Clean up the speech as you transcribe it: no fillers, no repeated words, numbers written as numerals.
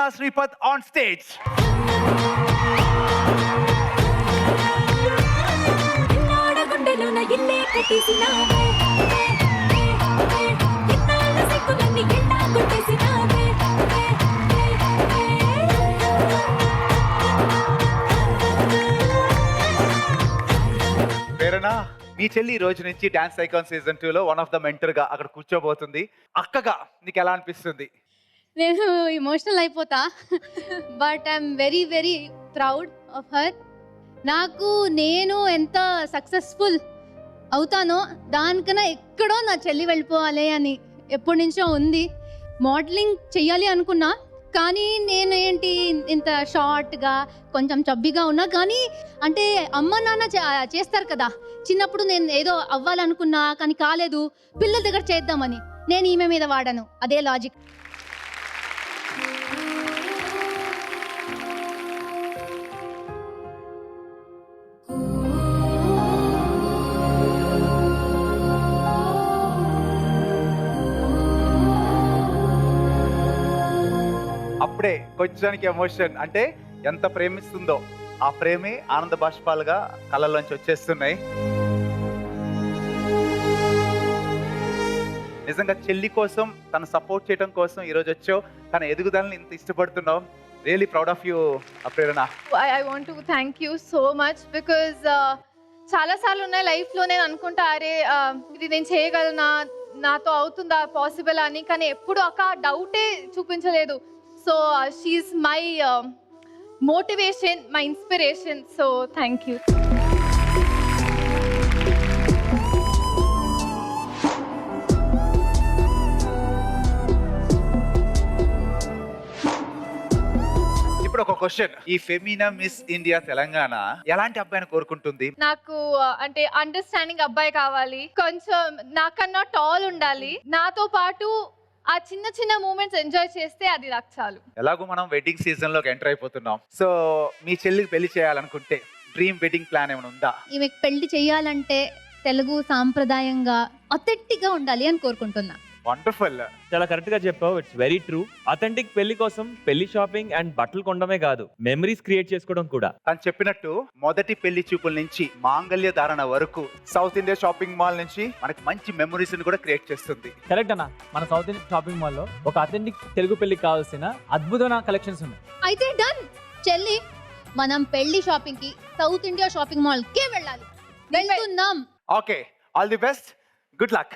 Prerana Sripath on stage. Prerana, మీ చెల్లి ఈ రోజు నుంచి డాన్స్ ఐకాన్ సీజన్ 2 లో వన్ ఆఫ్ ద మెంటర్ గా అక్కడ కూర్చోబోతుంది. అక్కగా నీకు ఎలా అనిపిస్తుంది? నేను ఎమోషనల్ అయిపోతా. But I'm very very proud of her. నాకు నేను ఎంత సక్సెస్ఫుల్ అవుతానో దానికన్నా ఎక్కడో నా చెల్లి వెళ్ళిపోవాలి అని ఎప్పటి నుంచో ఉంది. మోడలింగ్ చెయ్యాలి అనుకున్నా, కానీ నేను ఏంటి ఇంత షార్ట్గా కొంచెం చబ్బిగా ఉన్నా, కానీ అంటే అమ్మ నాన్న చేస్తారు కదా. చిన్నప్పుడు నేను ఏదో అవ్వాలనుకున్నా కానీ కాలేదు, పిల్లల దగ్గర చేద్దామని నేను ఈమె మీద వాడాను. అదే లాజిక్. అప్పుడే కొంచెానికి ఎమోషన్ అంటే ఎంత ప్రేమిస్తుందో ఆ ప్రేమే ఆనంద బాష్పాలుగా కళ్ళల్లోంచి వచ్చేస్తున్నాయి. నిజంగా చెల్లి కోసం తను సపోర్ట్ చేయడం కోసం ఈరోజు వచ్చావు. తన ఎదుగుదలని ఇంత ఇష్టపడుతున్నావు. Really proud of you Prerana. I want to thank you so much because చాలా సార్లు ఉన్నాయి లైఫ్లో నేను అనుకుంటా, అరే ఇది నేను చేయగలనా, నాతో అవుతుందా, పాసిబుల్ అని, కానీ ఎప్పుడు ఒక డౌటే చూపించలేదు. So she's my motivation, my inspiration. So thank you. ఇప్పుడు ఒక క్వశ్చన్, ఈ ఫెమినా మిస్ ఇండియా తెలంగాణ ఎలాంటి అబ్బాయిని కోరుకుంటుంది? నాకు అంటే అండర్స్టాండింగ్ అబ్బాయి కావాలి, కొంచెం నాకన్నా టాల్ ఉండాలి, నాతో పాటు ఆ చిన్న చిన్న మూమెంట్స్ ఎంజాయ్ చేస్తే అది నాకు చాలు. ఎలాగో మనం వెడ్డింగ్ సీజన్ లోకి ఎంటర్ అయిపోతున్నాం. సో మీ చెల్లికి పెళ్లి చేయాలనుకుంటే డ్రీమ్ వెడ్డింగ్ ప్లాన్ ఏమైనా ఉందా? ఈమెకు పెళ్లి చేయాలంటే తెలుగు సాంప్రదాయంగా అథెంటిక్ గా ఉండాలి అని కోరుకుంటున్నా. వండర్ఫుల్, చాలా కరెక్ట్ గా చెప్పావు. It's very true. అథెంటిక్ పెళ్లి కోసం పెళ్లి షాపింగ్ అండ్ బట్టలు కొనడమే కాదు, మెమరీస్ క్రియేట్ చేసుకోవడం కూడా. తను చెప్పినట్టు మొదటి పెళ్లి చూపుల నుంచి మాంగళ్య ధారణ వరకు సౌత్ ఇండియా షాపింగ్ మాల్ నుంచి మనకి మంచి మెమరీస్ ని కూడా క్రియేట్ చేస్తుంది. కరెక్ట్ అన్న, మన సౌత్ ఇండియన్ షాపింగ్ మాల్ లో ఒక అథెంటిక్ తెలుగు పెళ్లికి కావాల్సిన అద్భుతమైన కలెక్షన్స్ ఉన్నాయి. అయితే డన్ చెల్లి, మనం పెళ్లి షాపింగ్ కి సౌత్ ఇండియా షాపింగ్ మాల్ కే వెళ్ళాలి. వెళ్తున్నాం. Okay, all the best, good luck.